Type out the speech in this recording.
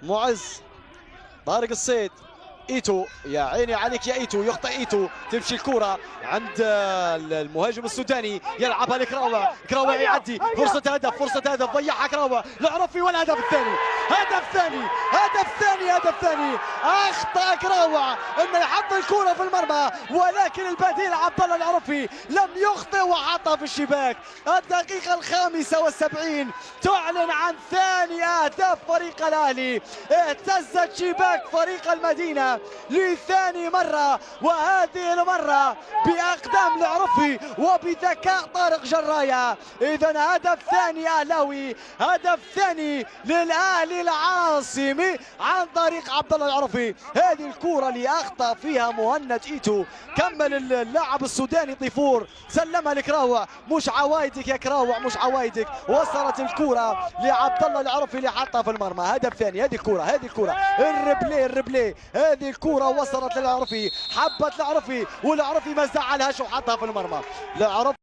معز، طارق الصيد، ايتو، يا عيني عليك يا ايتو، يخطئ ايتو، تمشي الكرة عند المهاجم السوداني، يلعبها لكراوع، كراوع يعدي، فرصة هدف، فرصة هدف، ضيعها كراوع، العرفي والهدف الثاني، هدف ثاني، هدف ثاني، هدف ثاني، اخطأ كراوع انه يحط الكرة في المرمى، ولكن البديل عبد الله العرفي لم يخطئ وحطها في الشباك. الدقيقة الخامسة والسبعين تعلن عن ثاني اهداف فريق الاهلي، اهتزت شباك فريق المدينة لثاني مرة، وهذه المرة بأقدام العرفي وبذكاء طارق جراية. إذا هدف ثاني أهلاوي، هدف ثاني للأهلي العاصمي عن طريق عبد الله العرفي. هذه الكرة اللي أخطأ فيها مهند إيتو، كمل اللاعب السوداني طيفور، سلمها لكراوع، مش عوايدك يا كراوع، مش عوايدك، وصلت الكرة لعبد الله العرفي اللي حطها في المرمى. هدف ثاني، هذه الكرة، هذه الكرة، الربلي الربلي، هذه الكرة وصلت للعرفي، حبت العرفي والعرفي ما زعلهاش وحطها في المرمى. العرفي